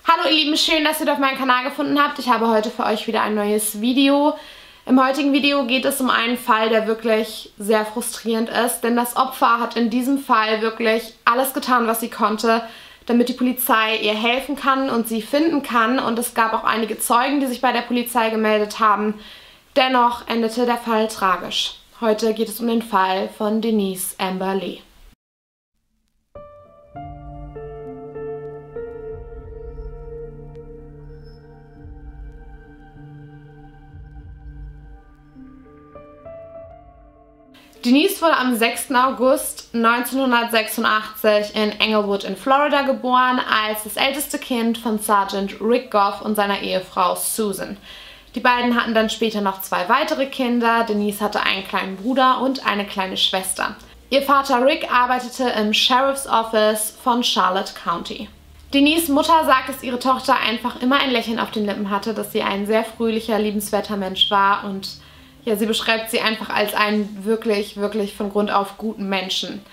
Hallo ihr Lieben, schön, dass ihr auf meinen Kanal gefunden habt. Ich habe heute für euch wieder ein neues Video. Im heutigen Video geht es um einen Fall, der wirklich sehr frustrierend ist, denn das Opfer hat in diesem Fall wirklich alles getan, was sie konnte, damit die Polizei ihr helfen kann und sie finden kann. Und es gab auch einige Zeugen, die sich bei der Polizei gemeldet haben. Dennoch endete der Fall tragisch. Heute geht es um den Fall von Denise Amber Lee. Denise wurde am 6. August 1986 in Englewood in Florida geboren, als das älteste Kind von Sergeant Rick Goff und seiner Ehefrau Susan. Die beiden hatten dann später noch 2 weitere Kinder. Denise hatte einen kleinen Bruder und eine kleine Schwester. Ihr Vater Rick arbeitete im Sheriff's Office von Charlotte County. Denise' Mutter sagt, dass ihre Tochter einfach immer ein Lächeln auf den Lippen hatte, dass sie ein sehr fröhlicher, liebenswerter Mensch war und ja, sie beschreibt sie einfach als einen wirklich, wirklich von Grund auf guten Menschen.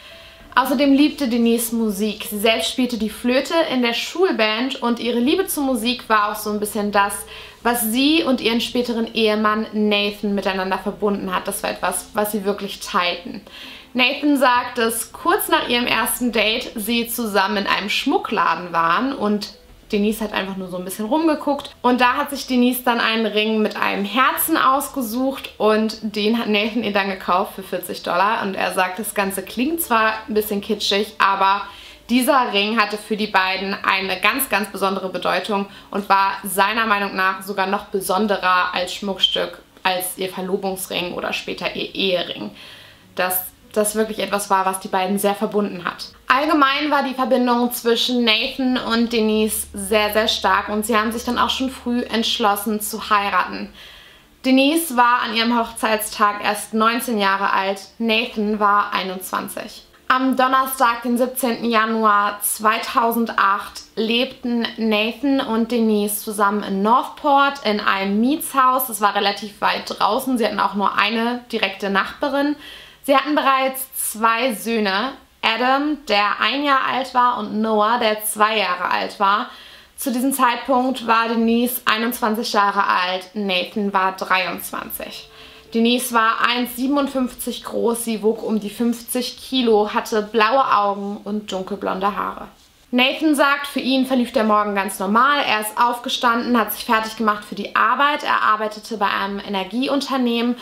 Außerdem liebte Denise Musik. Sie selbst spielte die Flöte in der Schulband und ihre Liebe zur Musik war auch so ein bisschen das, was sie und ihren späteren Ehemann Nathan miteinander verbunden hat. Das war etwas, was sie wirklich teilten. Nathan sagt, dass kurz nach ihrem ersten Date sie zusammen in einem Schmuckladen waren und Denise hat einfach nur so ein bisschen rumgeguckt und da hat sich Denise dann einen Ring mit einem Herzen ausgesucht und den hat Nathan ihr dann gekauft für $40 und er sagt, das Ganze klingt zwar ein bisschen kitschig, aber dieser Ring hatte für die beiden eine ganz, ganz besondere Bedeutung und war seiner Meinung nach sogar noch besonderer als Schmuckstück, als ihr Verlobungsring oder später ihr Ehering. Dass das wirklich etwas war, was die beiden sehr verbunden hat. Allgemein war die Verbindung zwischen Nathan und Denise sehr, sehr stark und sie haben sich dann auch schon früh entschlossen zu heiraten. Denise war an ihrem Hochzeitstag erst 19 Jahre alt, Nathan war 21. Am Donnerstag, den 17. Januar 2008, lebten Nathan und Denise zusammen in Northport in einem Mietshaus. Das war relativ weit draußen, sie hatten auch nur eine direkte Nachbarin. Sie hatten bereits 2 Söhne, Adam, der 1 Jahr alt war, und Noah, der 2 Jahre alt war. Zu diesem Zeitpunkt war Denise 21 Jahre alt, Nathan war 23. Denise war 1,57 groß, sie wog um die 50 Kilo, hatte blaue Augen und dunkelblonde Haare. Nathan sagt, für ihn verlief der Morgen ganz normal. Er ist aufgestanden, hat sich fertig gemacht für die Arbeit. Er arbeitete bei einem Energieunternehmen.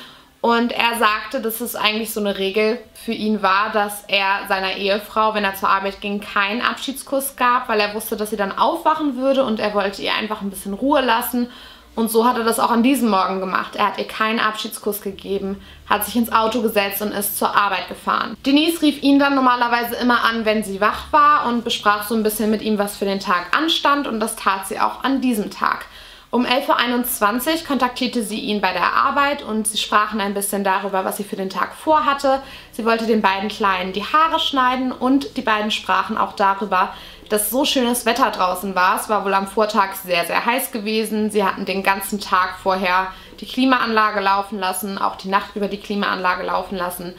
Und er sagte, dass es eigentlich so eine Regel für ihn war, dass er seiner Ehefrau, wenn er zur Arbeit ging, keinen Abschiedskuss gab, weil er wusste, dass sie dann aufwachen würde und er wollte ihr einfach ein bisschen Ruhe lassen. Und so hat er das auch an diesem Morgen gemacht. Er hat ihr keinen Abschiedskuss gegeben, hat sich ins Auto gesetzt und ist zur Arbeit gefahren. Denise rief ihn dann normalerweise immer an, wenn sie wach war und besprach so ein bisschen mit ihm, was für den Tag anstand und das tat sie auch an diesem Tag. Um 11:21 Uhr kontaktierte sie ihn bei der Arbeit und sie sprachen ein bisschen darüber, was sie für den Tag vorhatte. Sie wollte den beiden Kleinen die Haare schneiden und die beiden sprachen auch darüber, dass so schönes Wetter draußen war. Es war wohl am Vortag sehr, sehr heiß gewesen. Sie hatten den ganzen Tag vorher die Klimaanlage laufen lassen, auch die Nacht über die Klimaanlage laufen lassen.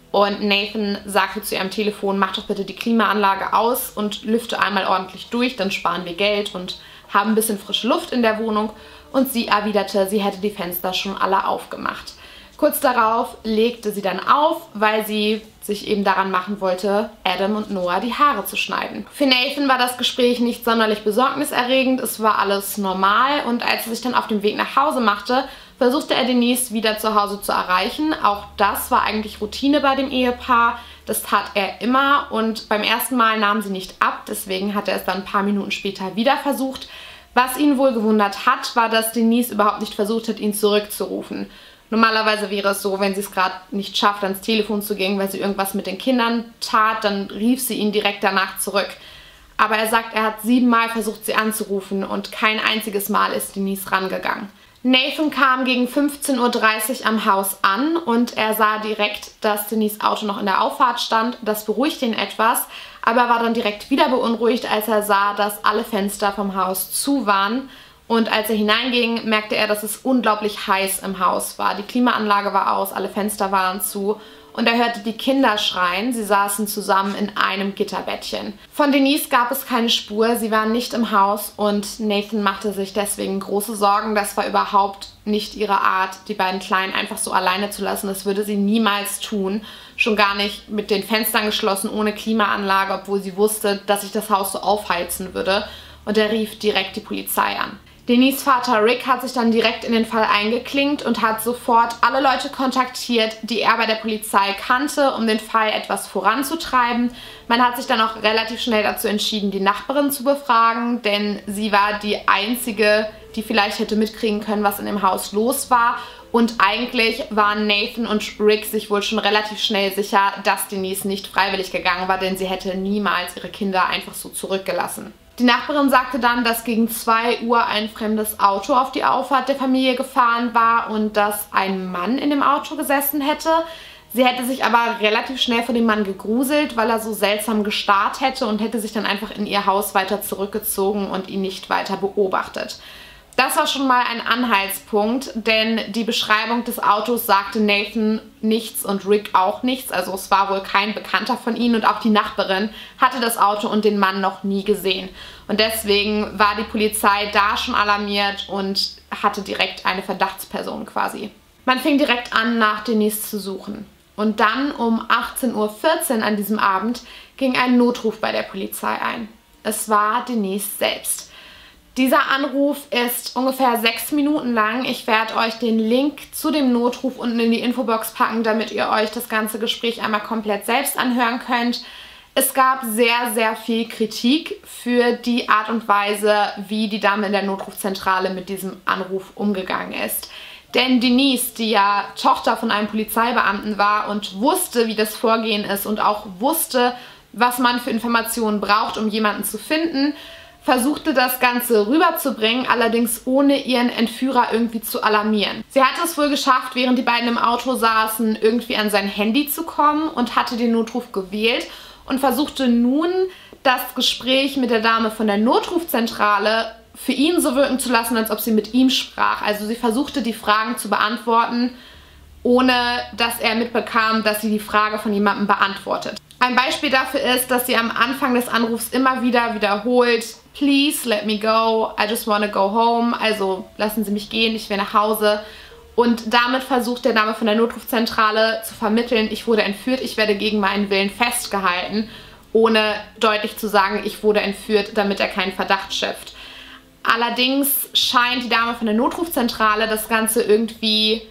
Und Nathan sagte zu ihr am Telefon, mach doch bitte die Klimaanlage aus und lüfte einmal ordentlich durch, dann sparen wir Geld und haben ein bisschen frische Luft in der Wohnung. Und sie erwiderte, sie hätte die Fenster schon alle aufgemacht. Kurz darauf legte sie dann auf, weil sie sich eben daran machen wollte, Adam und Noah die Haare zu schneiden. Für Nathan war das Gespräch nicht sonderlich besorgniserregend, es war alles normal und als er sich dann auf dem Weg nach Hause machte, versuchte er Denise wieder zu Hause zu erreichen. Auch das war eigentlich Routine bei dem Ehepaar, das tat er immer und beim ersten Mal nahm sie nicht ab, deswegen hat er es dann ein paar Minuten später wieder versucht. Was ihn wohl gewundert hat, war, dass Denise überhaupt nicht versucht hat, ihn zurückzurufen. Normalerweise wäre es so, wenn sie es gerade nicht schafft, ans Telefon zu gehen, weil sie irgendwas mit den Kindern tat, dann rief sie ihn direkt danach zurück. Aber er sagt, er hat 7 Mal versucht, sie anzurufen und kein einziges Mal ist Denise rangegangen. Nathan kam gegen 15:30 Uhr am Haus an und er sah direkt, dass Denise' Auto noch in der Auffahrt stand. Das beruhigte ihn etwas, aber er war dann direkt wieder beunruhigt, als er sah, dass alle Fenster vom Haus zu waren. Und als er hineinging, merkte er, dass es unglaublich heiß im Haus war. Die Klimaanlage war aus, alle Fenster waren zu. Und er hörte die Kinder schreien. Sie saßen zusammen in einem Gitterbettchen. Von Denise gab es keine Spur. Sie waren nicht im Haus und Nathan machte sich deswegen große Sorgen. Das war überhaupt nicht ihre Art, die beiden Kleinen einfach so alleine zu lassen. Das würde sie niemals tun. Schon gar nicht mit den Fenstern geschlossen, ohne Klimaanlage, obwohl sie wusste, dass sich das Haus so aufheizen würde. Und er rief direkt die Polizei an. Denise' Vater Rick hat sich dann direkt in den Fall eingeklinkt und hat sofort alle Leute kontaktiert, die er bei der Polizei kannte, um den Fall etwas voranzutreiben. Man hat sich dann auch relativ schnell dazu entschieden, die Nachbarin zu befragen, denn sie war die einzige, die vielleicht hätte mitkriegen können, was in dem Haus los war. Und eigentlich waren Nathan und Rick sich wohl schon relativ schnell sicher, dass Denise nicht freiwillig gegangen war, denn sie hätte niemals ihre Kinder einfach so zurückgelassen. Die Nachbarin sagte dann, dass gegen 2 Uhr ein fremdes Auto auf die Auffahrt der Familie gefahren war und dass ein Mann in dem Auto gesessen hätte. Sie hätte sich aber relativ schnell vor dem Mann gegruselt, weil er so seltsam gestarrt hätte und hätte sich dann einfach in ihr Haus weiter zurückgezogen und ihn nicht weiter beobachtet. Das war schon mal ein Anhaltspunkt, denn die Beschreibung des Autos sagte Nathan nichts und Rick auch nichts. Also es war wohl kein Bekannter von ihnen und auch die Nachbarin hatte das Auto und den Mann noch nie gesehen. Und deswegen war die Polizei da schon alarmiert und hatte direkt eine Verdachtsperson quasi. Man fing direkt an, nach Denise zu suchen. Und dann um 18:14 Uhr an diesem Abend ging ein Notruf bei der Polizei ein. Es war Denise selbst. Dieser Anruf ist ungefähr 6 Minuten lang. Ich werde euch den Link zu dem Notruf unten in die Infobox packen, damit ihr euch das ganze Gespräch einmal komplett selbst anhören könnt. Es gab sehr, sehr viel Kritik für die Art und Weise, wie die Dame in der Notrufzentrale mit diesem Anruf umgegangen ist. Denn Denise, die ja Tochter von einem Polizeibeamten war und wusste, wie das Vorgehen ist und auch wusste, was man für Informationen braucht, um jemanden zu finden, versuchte das Ganze rüberzubringen, allerdings ohne ihren Entführer irgendwie zu alarmieren. Sie hatte es wohl geschafft, während die beiden im Auto saßen, irgendwie an sein Handy zu kommen und hatte den Notruf gewählt und versuchte nun, das Gespräch mit der Dame von der Notrufzentrale für ihn so wirken zu lassen, als ob sie mit ihm sprach. Also sie versuchte, die Fragen zu beantworten, ohne dass er mitbekam, dass sie die Frage von jemandem beantwortet. Ein Beispiel dafür ist, dass sie am Anfang des Anrufs immer wieder wiederholt: Please let me go, I just wanna go home. Also lassen Sie mich gehen, ich will nach Hause. Und damit versucht der Name von der Notrufzentrale zu vermitteln: Ich wurde entführt, ich werde gegen meinen Willen festgehalten, ohne deutlich zu sagen, ich wurde entführt, damit er keinen Verdacht schöpft. Allerdings scheint die Dame von der Notrufzentrale das Ganze irgendwie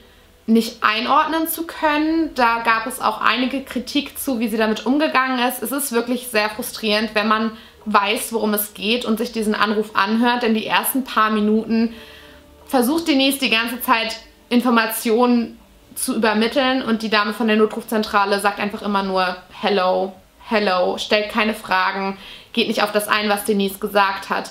nicht einordnen zu können. Da gab es auch einige Kritik zu, wie sie damit umgegangen ist. Es ist wirklich sehr frustrierend, wenn man weiß, worum es geht und sich diesen Anruf anhört, denn die ersten paar Minuten versucht Denise die ganze Zeit Informationen zu übermitteln und die Dame von der Notrufzentrale sagt einfach immer nur Hello, hello, stellt keine Fragen, geht nicht auf das ein, was Denise gesagt hat.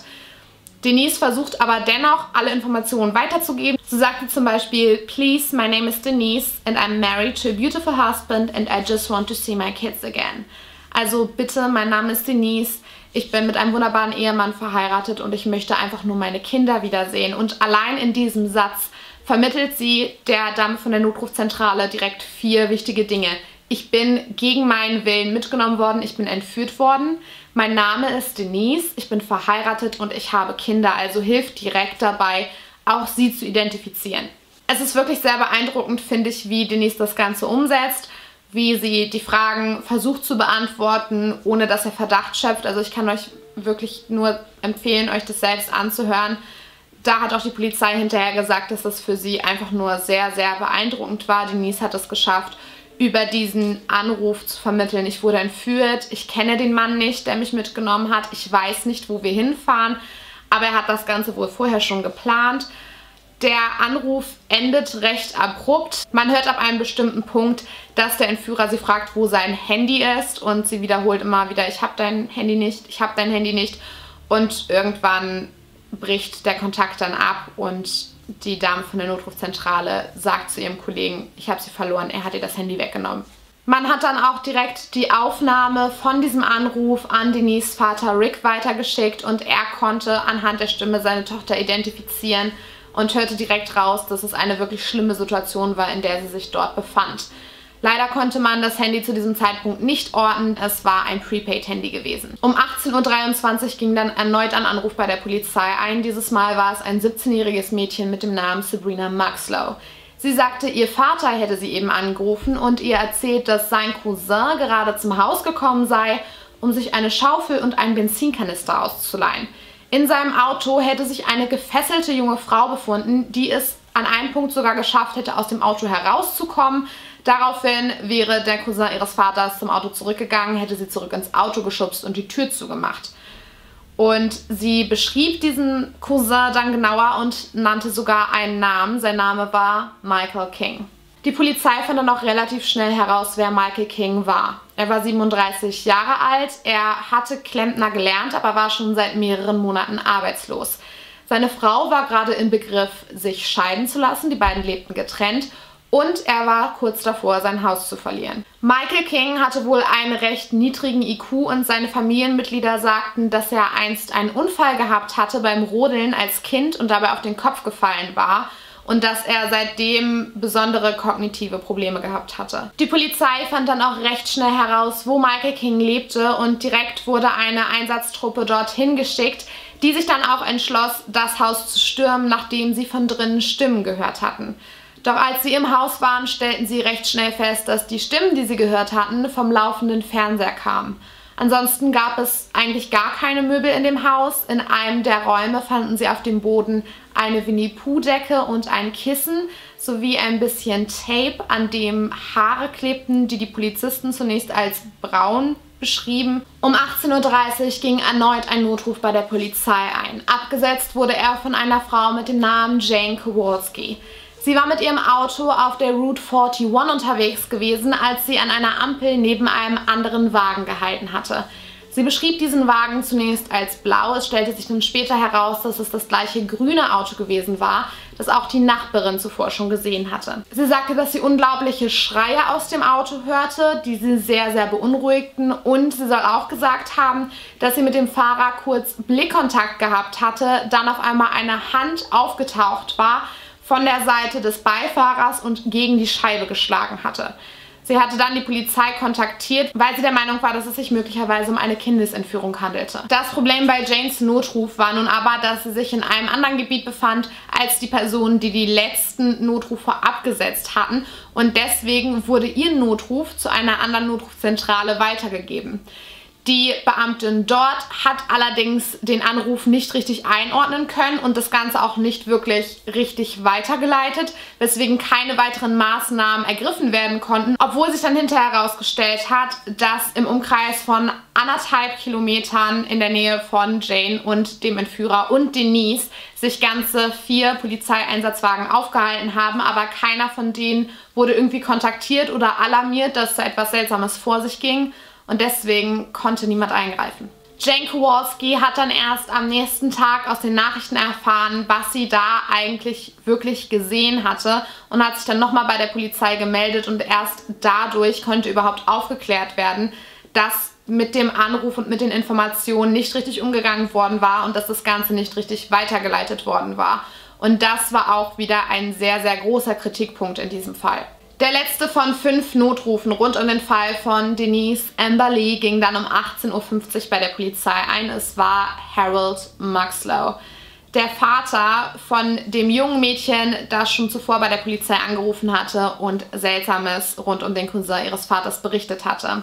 Denise versucht aber dennoch, alle Informationen weiterzugeben. So sagt sie zum Beispiel: Please, my name is Denise and I'm married to a beautiful husband and I just want to see my kids again. Also bitte, mein Name ist Denise, ich bin mit einem wunderbaren Ehemann verheiratet und ich möchte einfach nur meine Kinder wiedersehen. Und allein in diesem Satz vermittelt sie der Dame von der Notrufzentrale direkt 4 wichtige Dinge. Ich bin gegen meinen Willen mitgenommen worden, ich bin entführt worden. Mein Name ist Denise, ich bin verheiratet und ich habe Kinder. Also hilft direkt dabei, auch sie zu identifizieren. Es ist wirklich sehr beeindruckend, finde ich, wie Denise das Ganze umsetzt, wie sie die Fragen versucht zu beantworten, ohne dass er Verdacht schöpft. Also ich kann euch wirklich nur empfehlen, euch das selbst anzuhören. Da hat auch die Polizei hinterher gesagt, dass das für sie einfach nur sehr, sehr beeindruckend war. Denise hat es geschafft, über diesen Anruf zu vermitteln: Ich wurde entführt, ich kenne den Mann nicht, der mich mitgenommen hat, ich weiß nicht, wo wir hinfahren, aber er hat das Ganze wohl vorher schon geplant. Der Anruf endet recht abrupt. Man hört ab einem bestimmten Punkt, dass der Entführer sie fragt, wo sein Handy ist, und sie wiederholt immer wieder: Ich habe dein Handy nicht, ich habe dein Handy nicht. Und irgendwann bricht der Kontakt dann ab und die Dame von der Notrufzentrale sagt zu ihrem Kollegen, ich habe sie verloren, er hat ihr das Handy weggenommen. Man hat dann auch direkt die Aufnahme von diesem Anruf an Denise' Vater Rick weitergeschickt und er konnte anhand der Stimme seine Tochter identifizieren und hörte direkt raus, dass es eine wirklich schlimme Situation war, in der sie sich dort befand. Leider konnte man das Handy zu diesem Zeitpunkt nicht orten, es war ein Prepaid-Handy gewesen. Um 18:23 Uhr ging dann erneut ein Anruf bei der Polizei ein. Dieses Mal war es ein 17-jähriges Mädchen mit dem Namen Sabrina Maxlow. Sie sagte, ihr Vater hätte sie eben angerufen und ihr erzählt, dass sein Cousin gerade zum Haus gekommen sei, um sich eine Schaufel und einen Benzinkanister auszuleihen. In seinem Auto hätte sich eine gefesselte junge Frau befunden, die es an einem Punkt sogar geschafft hätte, aus dem Auto herauszukommen. Daraufhin wäre der Cousin ihres Vaters zum Auto zurückgegangen, hätte sie zurück ins Auto geschubst und die Tür zugemacht. Und sie beschrieb diesen Cousin dann genauer und nannte sogar einen Namen. Sein Name war Michael King. Die Polizei fand dann auch relativ schnell heraus, wer Michael King war. Er war 37 Jahre alt, er hatte Klempner gelernt, aber war schon seit mehreren Monaten arbeitslos. Seine Frau war gerade im Begriff, sich scheiden zu lassen, die beiden lebten getrennt. Und er war kurz davor, sein Haus zu verlieren. Michael King hatte wohl einen recht niedrigen IQ und seine Familienmitglieder sagten, dass er einst einen Unfall gehabt hatte beim Rodeln als Kind und dabei auf den Kopf gefallen war und dass er seitdem besondere kognitive Probleme gehabt hatte. Die Polizei fand dann auch recht schnell heraus, wo Michael King lebte und direkt wurde eine Einsatztruppe dorthin geschickt, die sich dann auch entschloss, das Haus zu stürmen, nachdem sie von drinnen Stimmen gehört hatten. Doch als sie im Haus waren, stellten sie recht schnell fest, dass die Stimmen, die sie gehört hatten, vom laufenden Fernseher kamen. Ansonsten gab es eigentlich gar keine Möbel in dem Haus. In einem der Räume fanden sie auf dem Boden eine Winnie-Pooh-Decke und ein Kissen sowie ein bisschen Tape, an dem Haare klebten, die die Polizisten zunächst als braun beschrieben. Um 18:30 Uhr ging erneut ein Notruf bei der Polizei ein. Abgesetzt wurde er von einer Frau mit dem Namen Jane Kowalski. Sie war mit ihrem Auto auf der Route 41 unterwegs gewesen, als sie an einer Ampel neben einem anderen Wagen gehalten hatte. Sie beschrieb diesen Wagen zunächst als blau. Es stellte sich dann später heraus, dass es das gleiche grüne Auto gewesen war, das auch die Nachbarin zuvor schon gesehen hatte. Sie sagte, dass sie unglaubliche Schreie aus dem Auto hörte, die sie sehr, sehr beunruhigten. Und sie soll auch gesagt haben, dass sie mit dem Fahrer kurz Blickkontakt gehabt hatte, dann auf einmal eine Hand aufgetaucht war, von der Seite des Beifahrers und gegen die Scheibe geschlagen hatte. Sie hatte dann die Polizei kontaktiert, weil sie der Meinung war, dass es sich möglicherweise um eine Kindesentführung handelte. Das Problem bei Janes Notruf war nun aber, dass sie sich in einem anderen Gebiet befand als die Personen, die die letzten Notrufe abgesetzt hatten, und deswegen wurde ihr Notruf zu einer anderen Notrufzentrale weitergegeben. Die Beamtin dort hat allerdings den Anruf nicht richtig einordnen können und das Ganze auch nicht wirklich richtig weitergeleitet, weswegen keine weiteren Maßnahmen ergriffen werden konnten, obwohl sich dann hinterher herausgestellt hat, dass im Umkreis von 1,5 Kilometern in der Nähe von Jane und dem Entführer und Denise sich ganze 4 Polizeieinsatzwagen aufgehalten haben, aber keiner von denen wurde irgendwie kontaktiert oder alarmiert, dass da etwas Seltsames vor sich ging. Und deswegen konnte niemand eingreifen. Jane Kowalski hat dann erst am nächsten Tag aus den Nachrichten erfahren, was sie da eigentlich wirklich gesehen hatte und hat sich dann nochmal bei der Polizei gemeldet und erst dadurch konnte überhaupt aufgeklärt werden, dass mit dem Anruf und mit den Informationen nicht richtig umgegangen worden war und dass das Ganze nicht richtig weitergeleitet worden war. Und das war auch wieder ein sehr, sehr großer Kritikpunkt in diesem Fall. Der letzte von 5 Notrufen rund um den Fall von Denise Amber Lee ging dann um 18:50 Uhr bei der Polizei ein. Es war Harold Maxlow, der Vater von dem jungen Mädchen, das schon zuvor bei der Polizei angerufen hatte und Seltsames rund um den Cousin ihres Vaters berichtet hatte.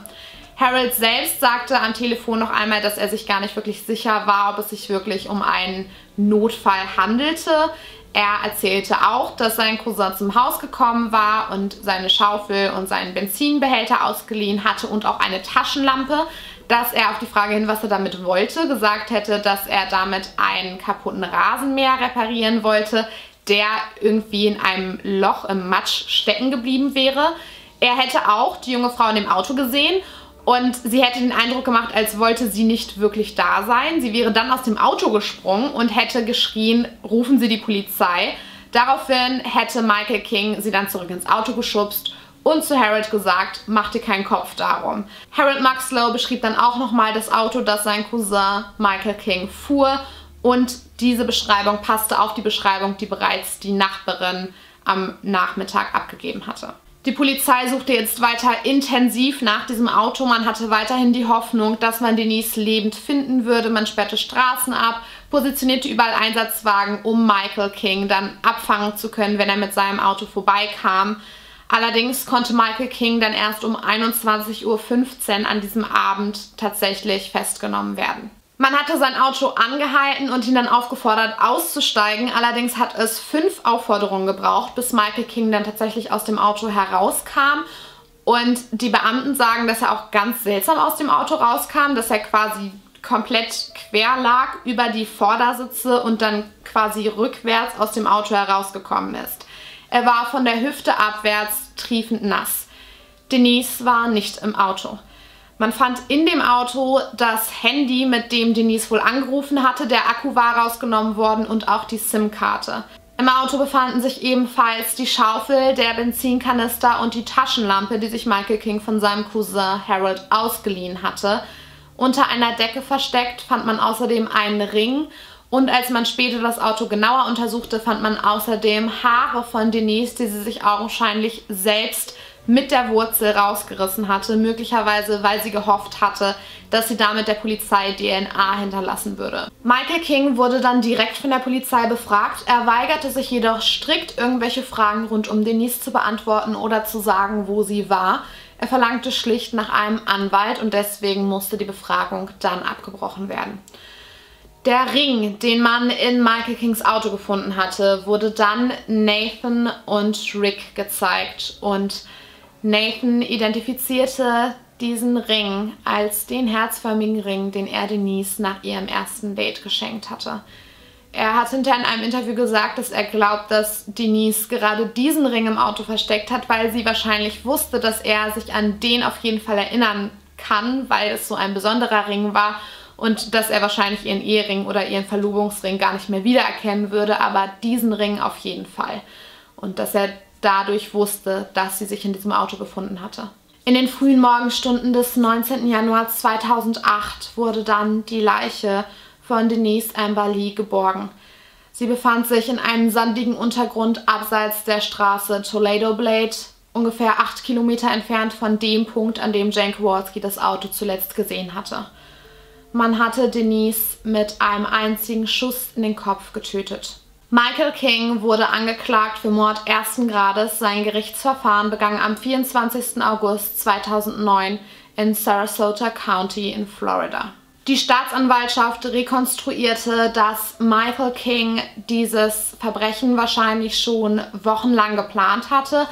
Harold selbst sagte am Telefon noch einmal, dass er sich gar nicht wirklich sicher war, ob es sich wirklich um einen Notfall handelte. Er erzählte auch, dass sein Cousin zum Haus gekommen war und seine Schaufel und seinen Benzinbehälter ausgeliehen hatte und auch eine Taschenlampe, dass er auf die Frage hin, was er damit wollte, gesagt hätte, dass er damit einen kaputten Rasenmäher reparieren wollte, der irgendwie in einem Loch im Matsch stecken geblieben wäre. Er hätte auch die junge Frau in dem Auto gesehen und sie hätte den Eindruck gemacht, als wollte sie nicht wirklich da sein. Sie wäre dann aus dem Auto gesprungen und hätte geschrien, rufen Sie die Polizei. Daraufhin hätte Michael King sie dann zurück ins Auto geschubst und zu Harold gesagt, mach dir keinen Kopf darum. Harold Muxlow beschrieb dann auch nochmal das Auto, das sein Cousin Michael King fuhr, und diese Beschreibung passte auf die Beschreibung, die bereits die Nachbarin am Nachmittag abgegeben hatte. Die Polizei suchte jetzt weiter intensiv nach diesem Auto. Man hatte weiterhin die Hoffnung, dass man Denise lebend finden würde. Man sperrte Straßen ab, positionierte überall Einsatzwagen, um Michael King dann abfangen zu können, wenn er mit seinem Auto vorbeikam. Allerdings konnte Michael King dann erst um 21:15 Uhr an diesem Abend tatsächlich festgenommen werden. Man hatte sein Auto angehalten und ihn dann aufgefordert, auszusteigen. Allerdings hat es 5 Aufforderungen gebraucht, bis Michael King dann tatsächlich aus dem Auto herauskam. Und die Beamten sagen, dass er auch ganz seltsam aus dem Auto rauskam, dass er quasi komplett quer lag über die Vordersitze und dann quasi rückwärts aus dem Auto herausgekommen ist. Er war von der Hüfte abwärts triefend nass. Denise war nicht im Auto. Man fand in dem Auto das Handy, mit dem Denise wohl angerufen hatte. Der Akku war rausgenommen worden und auch die SIM-Karte. Im Auto befanden sich ebenfalls die Schaufel, der Benzinkanister und die Taschenlampe, die sich Michael King von seinem Cousin Harold ausgeliehen hatte. Unter einer Decke versteckt fand man außerdem einen Ring. Und als man später das Auto genauer untersuchte, fand man außerdem Haare von Denise, die sie sich augenscheinlich selbst mit der Wurzel rausgerissen hatte, möglicherweise weil sie gehofft hatte, dass sie damit der Polizei DNA hinterlassen würde. Michael King wurde dann direkt von der Polizei befragt. Er weigerte sich jedoch strikt, irgendwelche Fragen rund um Denise zu beantworten oder zu sagen, wo sie war. Er verlangte schlicht nach einem Anwalt und deswegen musste die Befragung dann abgebrochen werden. Der Ring, den man in Michael Kings Auto gefunden hatte, wurde dann Nathan und Rick gezeigt und Nathan identifizierte diesen Ring als den herzförmigen Ring, den er Denise nach ihrem ersten Date geschenkt hatte. Er hat hinterher in einem Interview gesagt, dass er glaubt, dass Denise gerade diesen Ring im Auto versteckt hat, weil sie wahrscheinlich wusste, dass er sich an den auf jeden Fall erinnern kann, weil es so ein besonderer Ring war und dass er wahrscheinlich ihren Ehering oder ihren Verlobungsring gar nicht mehr wiedererkennen würde, aber diesen Ring auf jeden Fall. Und dass er dadurch wusste, dass sie sich in diesem Auto befunden hatte. In den frühen Morgenstunden des 19. Januar 2008 wurde dann die Leiche von Denise Amber Lee geborgen. Sie befand sich in einem sandigen Untergrund abseits der Straße Toledo Blade, ungefähr 8 Kilometer entfernt von dem Punkt, an dem Jane Kowalski das Auto zuletzt gesehen hatte. Man hatte Denise mit einem einzigen Schuss in den Kopf getötet. Michael King wurde angeklagt für Mord ersten Grades. Sein Gerichtsverfahren begann am 24. August 2009 in Sarasota County in Florida. Die Staatsanwaltschaft rekonstruierte, dass Michael King dieses Verbrechen wahrscheinlich schon wochenlang geplant hatte.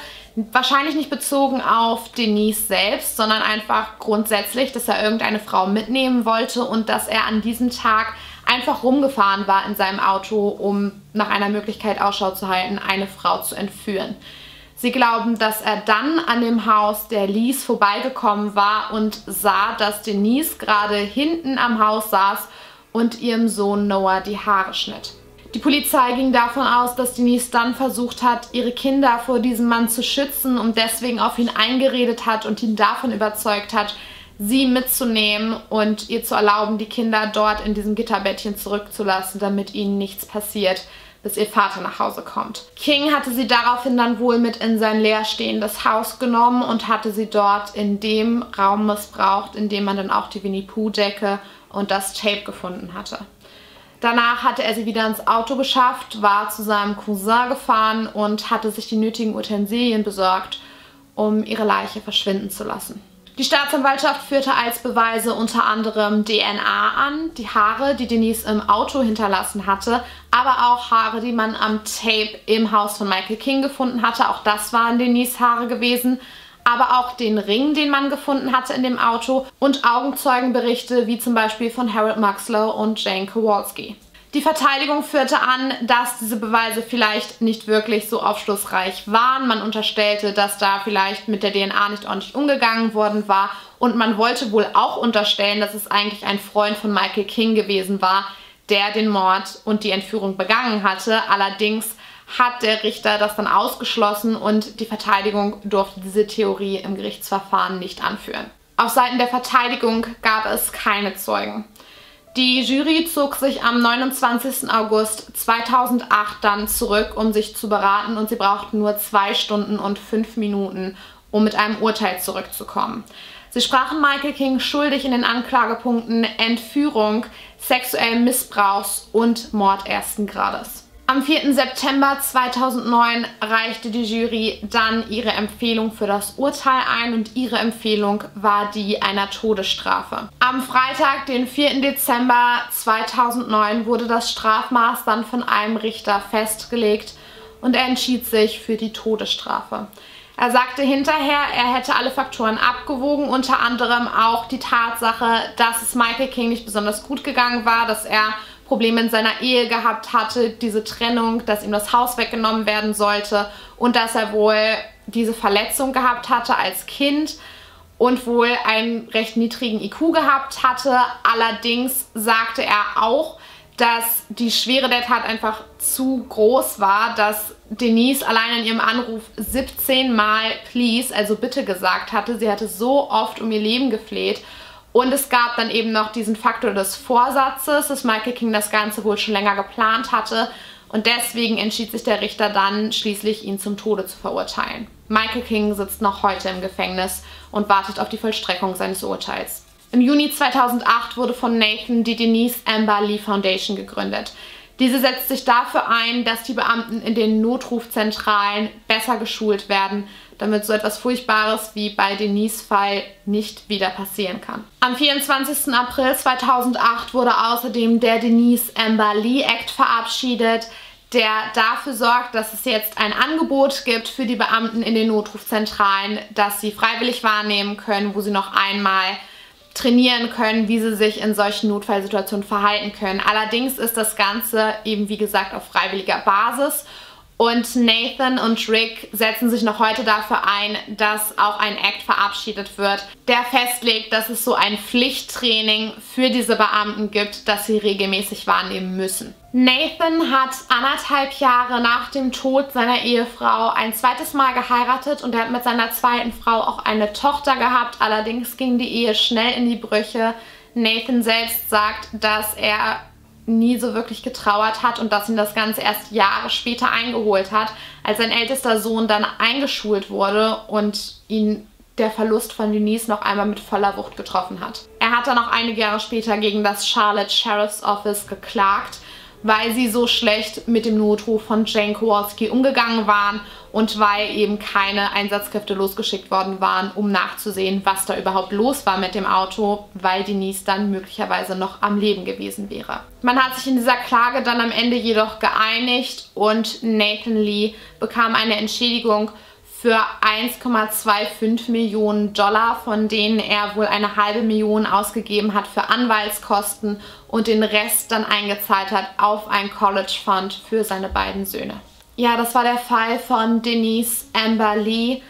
Wahrscheinlich nicht bezogen auf Denise selbst, sondern einfach grundsätzlich, dass er irgendeine Frau mitnehmen wollte und dass er an diesem Tag einfach rumgefahren war in seinem Auto, um nach einer Möglichkeit Ausschau zu halten, eine Frau zu entführen. Sie glauben, dass er dann an dem Haus der Lees vorbeigekommen war und sah, dass Denise gerade hinten am Haus saß und ihrem Sohn Noah die Haare schnitt. Die Polizei ging davon aus, dass Denise dann versucht hat, ihre Kinder vor diesem Mann zu schützen und deswegen auf ihn eingeredet hat und ihn davon überzeugt hat, sie mitzunehmen und ihr zu erlauben, die Kinder dort in diesem Gitterbettchen zurückzulassen, damit ihnen nichts passiert, bis ihr Vater nach Hause kommt. King hatte sie daraufhin dann wohl mit in sein leerstehendes Haus genommen und hatte sie dort in dem Raum missbraucht, in dem man dann auch die Winnie-Pooh-Decke und das Tape gefunden hatte. Danach hatte er sie wieder ins Auto geschafft, war zu seinem Cousin gefahren und hatte sich die nötigen Utensilien besorgt, um ihre Leiche verschwinden zu lassen. Die Staatsanwaltschaft führte als Beweise unter anderem DNA an, die Haare, die Denise im Auto hinterlassen hatte, aber auch Haare, die man am Tape im Haus von Michael King gefunden hatte. Auch das waren Denise Haare gewesen, aber auch den Ring, den man gefunden hatte in dem Auto und Augenzeugenberichte wie zum Beispiel von Harold Muxlow und Jane Kowalski. Die Verteidigung führte an, dass diese Beweise vielleicht nicht wirklich so aufschlussreich waren. Man unterstellte, dass da vielleicht mit der DNA nicht ordentlich umgegangen worden war. Und man wollte wohl auch unterstellen, dass es eigentlich ein Freund von Michael King gewesen war, der den Mord und die Entführung begangen hatte. Allerdings hat der Richter das dann ausgeschlossen und die Verteidigung durfte diese Theorie im Gerichtsverfahren nicht anführen. Auf Seiten der Verteidigung gab es keine Zeugen. Die Jury zog sich am 29. August 2008 dann zurück, um sich zu beraten, und sie brauchten nur 2 Stunden und 5 Minuten, um mit einem Urteil zurückzukommen. Sie sprachen Michael King schuldig in den Anklagepunkten Entführung, sexuellen Missbrauchs und Mord ersten Grades. Am 4. September 2009 reichte die Jury dann ihre Empfehlung für das Urteil ein und ihre Empfehlung war die einer Todesstrafe. Am Freitag, den 4. Dezember 2009, wurde das Strafmaß dann von einem Richter festgelegt und er entschied sich für die Todesstrafe. Er sagte hinterher, er hätte alle Faktoren abgewogen, unter anderem auch die Tatsache, dass es Michael King nicht besonders gut gegangen war, dass er Probleme in seiner Ehe gehabt hatte, diese Trennung, dass ihm das Haus weggenommen werden sollte und dass er wohl diese Verletzung gehabt hatte als Kind und wohl einen recht niedrigen IQ gehabt hatte. Allerdings sagte er auch, dass die Schwere der Tat einfach zu groß war, dass Denise allein in ihrem Anruf 17 Mal please, also bitte gesagt hatte. Sie hatte so oft um ihr Leben gefleht. Und es gab dann eben noch diesen Faktor des Vorsatzes, dass Michael King das Ganze wohl schon länger geplant hatte. Und deswegen entschied sich der Richter dann schließlich, ihn zum Tode zu verurteilen. Michael King sitzt noch heute im Gefängnis und wartet auf die Vollstreckung seines Urteils. Im Juni 2008 wurde von Nathan die Denise Amber Lee Foundation gegründet. Diese setzt sich dafür ein, dass die Beamten in den Notrufzentralen besser geschult werden, damit so etwas Furchtbares wie bei Denise' Fall nicht wieder passieren kann. Am 24. April 2008 wurde außerdem der Denise Amber Lee Act verabschiedet, der dafür sorgt, dass es jetzt ein Angebot gibt für die Beamten in den Notrufzentralen, das sie freiwillig wahrnehmen können, wo sie noch einmal trainieren können, wie sie sich in solchen Notfallsituationen verhalten können. Allerdings ist das Ganze eben, wie gesagt, auf freiwilliger Basis. Und Nathan und Rick setzen sich noch heute dafür ein, dass auch ein Act verabschiedet wird, der festlegt, dass es so ein Pflichttraining für diese Beamten gibt, das sie regelmäßig wahrnehmen müssen. Nathan hat 1,5 Jahre nach dem Tod seiner Ehefrau ein zweites Mal geheiratet und er hat mit seiner zweiten Frau auch eine Tochter gehabt. Allerdings ging die Ehe schnell in die Brüche. Nathan selbst sagt, dass er nie so wirklich getrauert hat und dass ihn das Ganze erst Jahre später eingeholt hat, als sein ältester Sohn dann eingeschult wurde und ihn der Verlust von Denise noch einmal mit voller Wucht getroffen hat. Er hat dann auch einige Jahre später gegen das Charlotte Sheriff's Office geklagt, weil sie so schlecht mit dem Notruf von Jane Kowalski umgegangen waren und weil eben keine Einsatzkräfte losgeschickt worden waren, um nachzusehen, was da überhaupt los war mit dem Auto, weil Denise dann möglicherweise noch am Leben gewesen wäre. Man hat sich in dieser Klage dann am Ende jedoch geeinigt und Nathan Lee bekam eine Entschädigung für 1,25 Millionen $, von denen er wohl eine halbe Million ausgegeben hat für Anwaltskosten und den Rest dann eingezahlt hat auf ein College Fund für seine beiden Söhne. Ja, das war der Fall von Denise Amber Lee.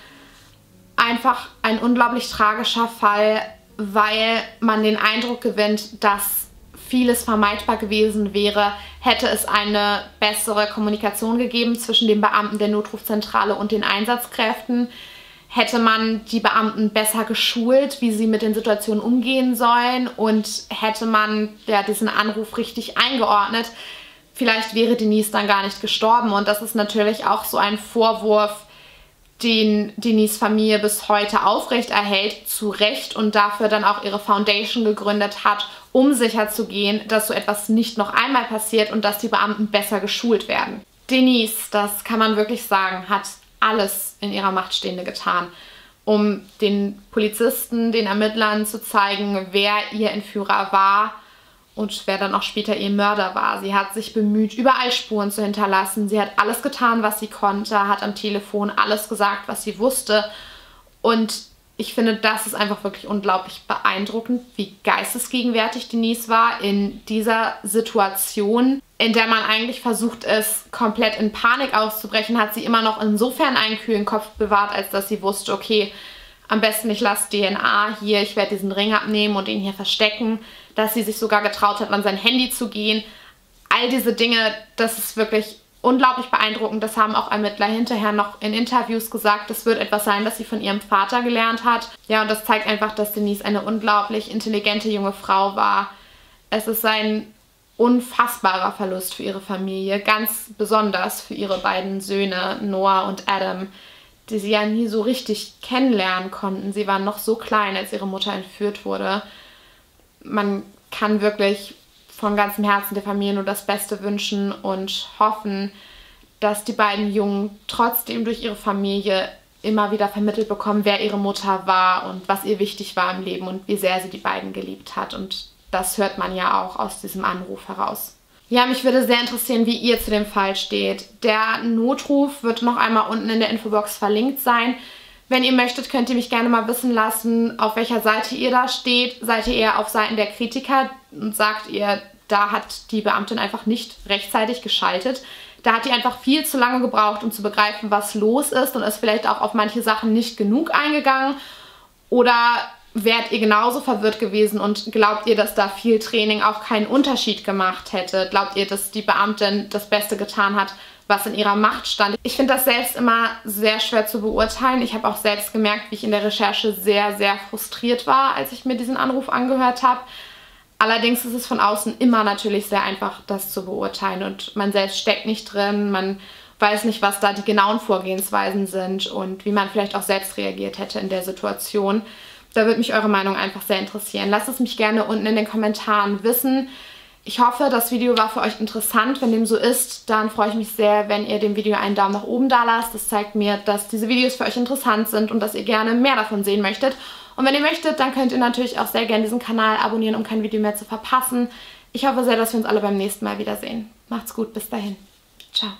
Einfach ein unglaublich tragischer Fall, weil man den Eindruck gewinnt, dass vieles vermeidbar gewesen wäre, hätte es eine bessere Kommunikation gegeben zwischen den Beamten der Notrufzentrale und den Einsatzkräften. Hätte man die Beamten besser geschult, wie sie mit den Situationen umgehen sollen und hätte man diesen Anruf richtig eingeordnet, vielleicht wäre Denise dann gar nicht gestorben. Und das ist natürlich auch so ein Vorwurf, den Denise' Familie bis heute aufrechterhält, zu Recht, und dafür dann auch ihre Foundation gegründet hat, um sicherzugehen, dass so etwas nicht noch einmal passiert und dass die Beamten besser geschult werden. Denise, das kann man wirklich sagen, hat alles in ihrer Macht Stehende getan, um den Polizisten, den Ermittlern zu zeigen, wer ihr Entführer war und wer dann auch später ihr Mörder war. Sie hat sich bemüht, überall Spuren zu hinterlassen. Sie hat alles getan, was sie konnte, hat am Telefon alles gesagt, was sie wusste. Und ich finde, das ist einfach wirklich unglaublich beeindruckend, wie geistesgegenwärtig Denise war in dieser Situation, in der man eigentlich versucht ist, komplett in Panik auszubrechen, hat sie immer noch insofern einen kühlen Kopf bewahrt, als dass sie wusste, okay, am besten ich lasse DNA hier, ich werde diesen Ring abnehmen und ihn hier verstecken, dass sie sich sogar getraut hat, an sein Handy zu gehen. All diese Dinge, das ist wirklich unglaublich beeindruckend. Das haben auch Ermittler hinterher noch in Interviews gesagt. Das wird etwas sein, das sie von ihrem Vater gelernt hat. Ja, und das zeigt einfach, dass Denise eine unglaublich intelligente junge Frau war. Es ist ein unfassbarer Verlust für ihre Familie, ganz besonders für ihre beiden Söhne, Noah und Adam, die sie ja nie so richtig kennenlernen konnten. Sie waren noch so klein, als ihre Mutter entführt wurde. Man kann wirklich von ganzem Herzen der Familie nur das Beste wünschen und hoffen, dass die beiden Jungen trotzdem durch ihre Familie immer wieder vermittelt bekommen, wer ihre Mutter war und was ihr wichtig war im Leben und wie sehr sie die beiden geliebt hat. Und das hört man ja auch aus diesem Anruf heraus. Ja, mich würde sehr interessieren, wie ihr zu dem Fall steht. Der Notruf wird noch einmal unten in der Infobox verlinkt sein. Wenn ihr möchtet, könnt ihr mich gerne mal wissen lassen, auf welcher Seite ihr da steht. Seid ihr eher auf Seiten der Kritiker und sagt ihr, da hat die Beamtin einfach nicht rechtzeitig geschaltet. Da hat die einfach viel zu lange gebraucht, um zu begreifen, was los ist und ist vielleicht auch auf manche Sachen nicht genug eingegangen. Oder wärt ihr genauso verwirrt gewesen und glaubt ihr, dass da viel Training auch keinen Unterschied gemacht hätte? Glaubt ihr, dass die Beamtin das Beste getan hat, was in ihrer Macht stand? Ich finde das selbst immer sehr schwer zu beurteilen. Ich habe auch selbst gemerkt, wie ich in der Recherche sehr, sehr frustriert war, als ich mir diesen Anruf angehört habe. Allerdings ist es von außen immer natürlich sehr einfach, das zu beurteilen und man selbst steckt nicht drin, man weiß nicht, was da die genauen Vorgehensweisen sind und wie man vielleicht auch selbst reagiert hätte in der Situation. Da würde mich eure Meinung einfach sehr interessieren. Lasst es mich gerne unten in den Kommentaren wissen. Ich hoffe, das Video war für euch interessant. Wenn dem so ist, dann freue ich mich sehr, wenn ihr dem Video einen Daumen nach oben da lasst. Das zeigt mir, dass diese Videos für euch interessant sind und dass ihr gerne mehr davon sehen möchtet. Und wenn ihr möchtet, dann könnt ihr natürlich auch sehr gerne diesen Kanal abonnieren, um kein Video mehr zu verpassen. Ich hoffe sehr, dass wir uns alle beim nächsten Mal wiedersehen. Macht's gut, bis dahin. Ciao.